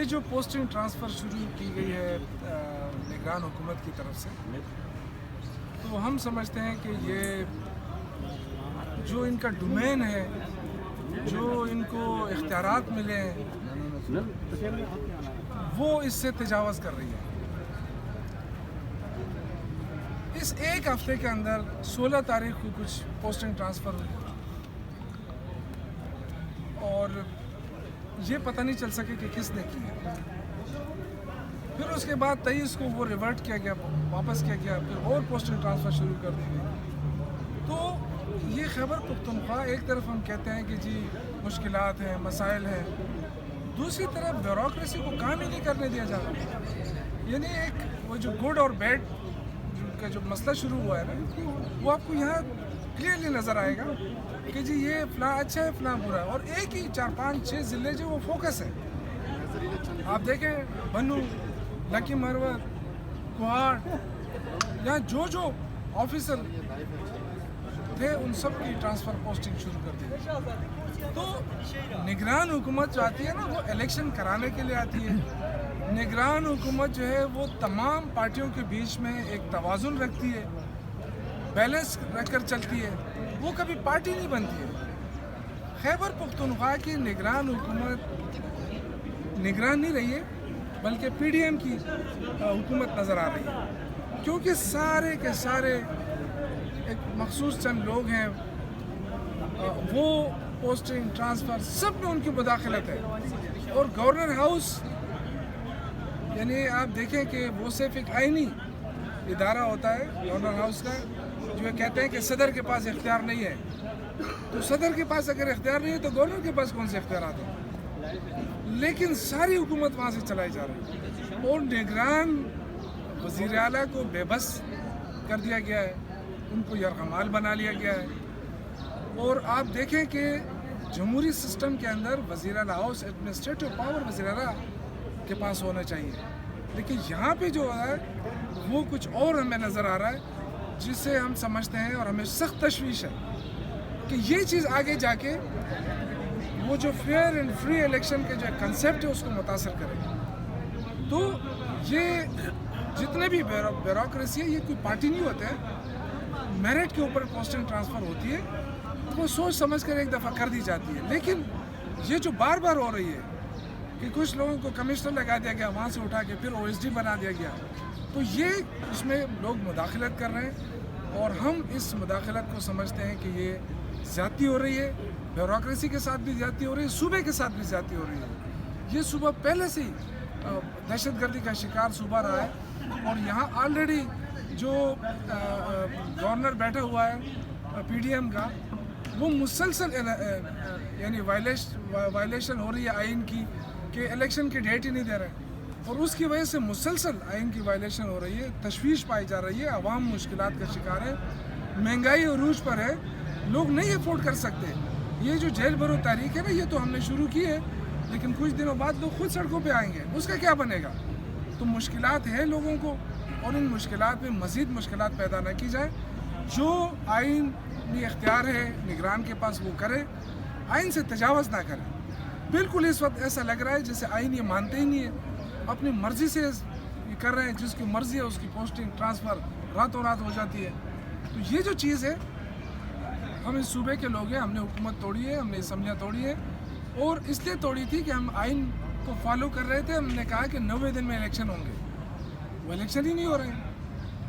جو posting transfer شروع کی گئی ہے نگران حکومت کی طرف سے، تو ہم سمجھتے ہیں کہ یہ جو ان کا ڈومین ہے، جو ان کو اختیارات ملے ہیں، وہ اس سے تجاوز کر رہی ہے۔ اس ایک ہفتے کے اندر 16 تاریخ کو کچھ پوسٹنگ ٹرانسفر ہوئی اور یہ پتہ نہیں چل سکے کہ کس نے کی ہے۔ پھر اس کے بعد 23 کو وہ ریورٹ کیا گیا، واپس کیا گیا، پھر اور پوسٹنگ ٹرانسفر شروع کر دی گئی۔ تو یہ خیبر پختونخوا ایک طرف ہم کہتے ہیں کہ جی مشکلات ہیں، مسائل ہیں، دوسری طرف بیوروکریسی کو کام ہی نہیں کرنے دیا جا رہا۔ یعنی ایک وہ جو گڈ اور بیڈ کا جو مسئلہ شروع ہوا ہے نا، وہ آپ کو یہاں کلیئرلی نظر آئے گا کہ جی یہ فلاں اچھا ہے، فلاں برا ہے، اور ایک ہی 4 5 6 ضلع جو وہ فوکس ہے۔ آپ دیکھیں بنو، لکی مروت، کوہاڑ، یہاں جو آفیسر تھے ان سب کی ٹرانسفر پوسٹنگ شروع کر دی۔ تو نگران حکومت جو آتی ہے نا، وہ الیکشن کرانے کے لیے آتی ہے۔ نگران حکومت جو ہے وہ تمام پارٹیوں کے بیچ میں ایک توازن رکھتی ہے، بیلنس رکھ کر چلتی ہے، وہ کبھی پارٹی نہیں بنتی ہے۔ خیبر پختونخوا کی نگران حکومت نگران نہیں رہی ہے، بلکہ پی ڈی ایم کی حکومت نظر آ رہی ہے، کیونکہ سارے کے سارے ایک مخصوص چند لوگ ہیں، وہ پوسٹنگ ٹرانسفر سب میں ان کی مداخلت ہے۔ اور گورنر ہاؤس، یعنی آپ دیکھیں کہ وہ صرف ایک آئینی ادارہ ہوتا ہے گورنر ہاؤس کا، جو کہتے ہیں کہ صدر کے پاس اختیار نہیں ہے۔ تو صدر کے پاس اگر اختیار نہیں ہے تو گورنر کے پاس کون سے اختیارات ہیں؟ لیکن ساری حکومت وہاں سے چلائی جا رہی ہے، اور نگران وزیر اعلیٰ کو بے بس کر دیا گیا ہے، ان کو یرغمال بنا لیا گیا ہے۔ اور آپ دیکھیں کہ جمہوری سسٹم کے اندر وزیر اعلیٰ ہاؤس ایڈمنسٹریٹو پاور وزیر اعلیٰ کے پاس ہونا چاہیے، لیکن یہاں پہ جو ہے وہ کچھ اور ہمیں نظر آ رہا ہے، جس سے ہم سمجھتے ہیں اور ہمیں سخت تشویش ہے کہ یہ چیز آگے جا کے وہ جو فیئر اینڈ فری الیکشن کے جو کنسیپٹ ہے اس کو متاثر کرے۔ تو یہ جتنے بھی بیوروکریسی ہے، یہ کوئی پارٹی نہیں ہوتا ہے، میرٹ کے اوپر پوسٹنگ ٹرانسفر ہوتی ہے، وہ سوچ سمجھ کر ایک دفعہ کر دی جاتی ہے۔ لیکن یہ جو بار بار ہو رہی ہے کہ کچھ لوگوں کو کمشنر لگا دیا گیا، وہاں سے اٹھا کے پھر او ایس ڈی بنا دیا گیا، تو یہ اس میں لوگ مداخلت کر رہے ہیں، اور ہم اس مداخلت کو سمجھتے ہیں کہ یہ زیادتی ہو رہی ہے، بیوروکریسی کے ساتھ بھی زیادتی ہو رہی ہے، صوبے کے ساتھ بھی زیادتی ہو رہی ہے۔ یہ صوبہ پہلے سے ہی دہشت گردی کا شکار صوبہ رہا ہے، اور یہاں آلریڈی جو گورنر بیٹھا ہوا ہے پی ڈی ایم کا، وہ مسلسل یعنی وائلیشن ہو رہی ہے آئین کی، کہ الیکشن کی ڈیٹ ہی نہیں دے رہے، اور اس کی وجہ سے مسلسل آئین کی وائلیشن ہو رہی ہے، تشویش پائی جا رہی ہے، عوام مشکلات کا شکار ہے، مہنگائی عروج پر ہے، لوگ نہیں افورڈ کر سکتے۔ یہ جو جیل بھرو تحریک ہے نا، یہ تو ہم نے شروع کی ہے، لیکن کچھ دنوں بعد لوگ خود سڑکوں پہ آئیں گے، اس کا کیا بنے گا؟ تو مشکلات ہیں لوگوں کو، اور ان مشکلات میں مزید مشکلات پیدا نہ کی جائے۔ جو آئینی اختیار ہے نگران کے پاس وہ کرے، آئین سے تجاوز نہ کرے۔ بالکل اس وقت ایسا لگ رہا ہے جیسے آئین یہ مانتے ہی نہیں ہے، اپنی مرضی سے یہ کر رہے ہیں، جس کی مرضی ہے اس کی پوسٹنگ ٹرانسفر راتوں رات ہو جاتی ہے۔ تو یہ جو چیز ہے، ہم اس صوبے کے لوگ ہیں، ہم نے حکومت توڑی ہے، ہم نے اسمبلیاں توڑی ہیں، اور اس لیے توڑی تھی کہ ہم آئین کو فالو کر رہے تھے۔ ہم نے کہا کہ 90 دن میں الیکشن ہوں گے، وہ الیکشن ہی نہیں ہو رہے ہیں۔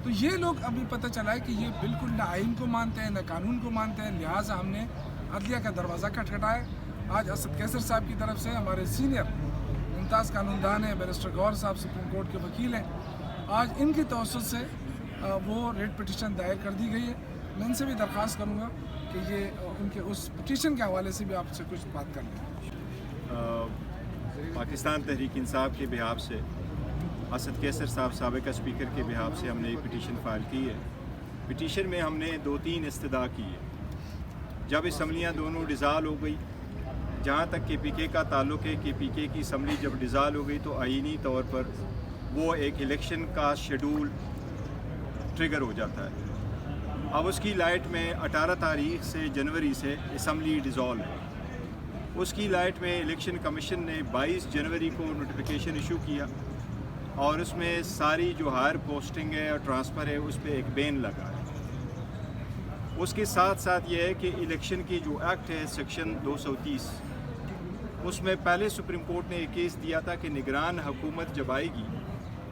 تو یہ لوگ ابھی پتہ چلا ہے کہ یہ بالکل نہ آئین کو مانتے ہیں، نہ قانون کو مانتے ہیں، لہٰذا ہم نے عدلیہ کا دروازہ کھٹکھٹایا۔ آج اسد کیسر صاحب کی طرف سے، ہمارے سینئر ممتاز قانون دان ہیں، بیرسٹر گور صاحب سپریم کورٹ کے وکیل ہیں، آج ان کی توسط سے وہ ریٹ پٹیشن دائر کر دی گئی ہے۔ میں ان سے بھی درخواست کروں گا کہ یہ ان کے اس پٹیشن کے حوالے سے بھی آپ سے کچھ بات کر لیں۔ پاکستان تحریک انصاف کے بحاف سے اسد کیسر صاحب سابقہ اسپیکر کے بحاف سے ہم نے ایک پٹیشن فائل کی ہے۔ پٹیشن میں ہم نے 2-3 استدعا کی ہے۔ جب اسمبلیاں دونوں ڈیزال ہو گئی، جہاں تک کہ پی کے کا تعلق ہے کہ پی کے کی اسمبلی جب ڈیزال ہو گئی تو آئینی طور پر وہ ایک الیکشن کا شیڈول ٹریگر ہو جاتا ہے۔ اب اس کی لائٹ میں 18 تاریخ سے جنوری سے اسمبلی ڈیزالو ہے، اس کی لائٹ میں الیکشن کمیشن نے 22 جنوری کو نوٹیفیکیشن ایشو کیا اور اس میں ساری جو ہائر پوسٹنگ ہے اور ٹرانسفر ہے اس پہ ایک بین لگا ہے۔ اس کے ساتھ ساتھ یہ ہے کہ الیکشن کی جو ایکٹ ہے سیکشن 230، اس میں پہلے سپریم کورٹ نے ایک کیس دیا تھا کہ نگران حکومت جب آئے گی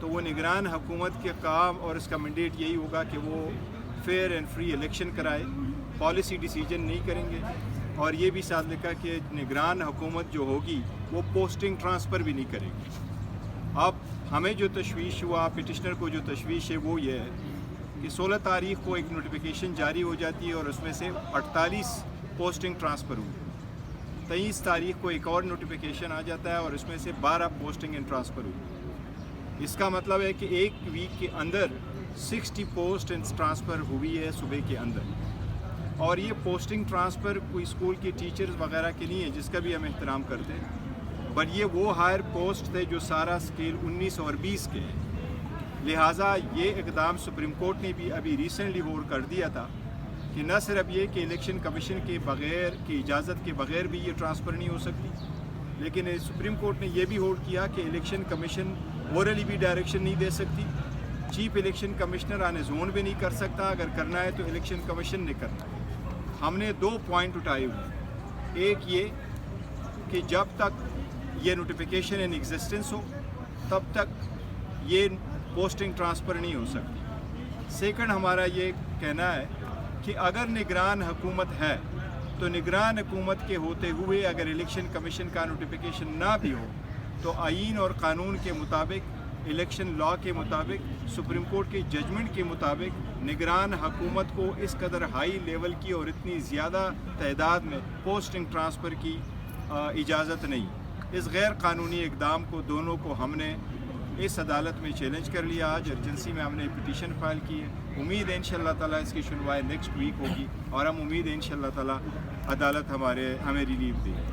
تو وہ نگران حکومت کے کام اور اس کا مینڈیٹ یہی ہوگا کہ وہ فیئر اینڈ فری الیکشن کرائے، پالیسی ڈیسیجن نہیں کریں گے، اور یہ بھی ساتھ لکھا کہ نگران حکومت جو ہوگی وہ پوسٹنگ ٹرانسفر بھی نہیں کرے گی۔ اب ہمیں جو تشویش ہوا، پٹیشنر کو جو تشویش ہے وہ یہ ہے کہ 16 تاریخ کو ایک نوٹیفیکیشن جاری ہو جاتی ہے اور اس میں سے 48 پوسٹنگ ٹرانسفر ہوئی، 23 تاریخ کو ایک اور نوٹیفیکیشن آ جاتا ہے اور اس میں سے 12 پوسٹنگ اینڈ ٹرانسفر ہوئی۔ اس کا مطلب ہے کہ ایک ویک کے اندر 60 پوسٹ اینڈ ٹرانسفر ہوئی ہے صبح کے اندر، اور یہ پوسٹنگ ٹرانسفر کوئی اسکول کے ٹیچرز وغیرہ کے نہیں ہے جس کا بھی ہم احترام کرتے ہیں، بٹ یہ وہ ہائر پوسٹ تھے جو سارا اسکیل 19 اور 20 کے ہیں۔ لہٰذا یہ اقدام سپریم کورٹ نے بھی ابھی ریسنٹلی ہولڈ کر دیا تھا کہ نہ صرف یہ کہ الیکشن کمیشن کے بغیر کی اجازت کے بغیر بھی یہ ٹرانسفر نہیں ہو سکتی، لیکن سپریم کورٹ نے یہ بھی ہولڈ کیا کہ الیکشن کمیشن اورلی بھی ڈائریکشن نہیں دے سکتی، چیف الیکشن کمشنر آنے زون بھی نہیں کر سکتا، اگر کرنا ہے تو الیکشن کمیشن نے کرنا ہے۔ ہم نے 2 پوائنٹ اٹھائے ہوئے، ایک یہ کہ جب تک یہ نوٹیفیکیشن ان ایگزسٹنس ہو تب تک یہ پوسٹنگ ٹرانسفر نہیں ہو سکتی۔ سیکنڈ ہمارا یہ کہنا ہے کہ اگر نگران حکومت ہے تو نگران حکومت کے ہوتے ہوئے اگر الیکشن کمیشن کا نوٹیفیکیشن نہ بھی ہو تو آئین اور قانون کے مطابق، الیکشن لا کے مطابق، سپریم کورٹ کے ججمنٹ کے مطابق نگران حکومت کو اس قدر ہائی لیول کی اور اتنی زیادہ تعداد میں پوسٹنگ ٹرانسفر کی اجازت نہیں۔ اس غیر قانونی اقدام کو دونوں کو ہم نے اس عدالت میں چیلنج کر لیا۔ آج ایمرجنسی میں ہم نے پٹیشن فائل کی ہے، امید ہے انشاءاللہ تعالیٰ اس کی سنوائی نیکسٹ ویک ہوگی، اور ہم امید ہے انشاءاللہ تعالیٰ عدالت ہمیں ریلیف دے گی۔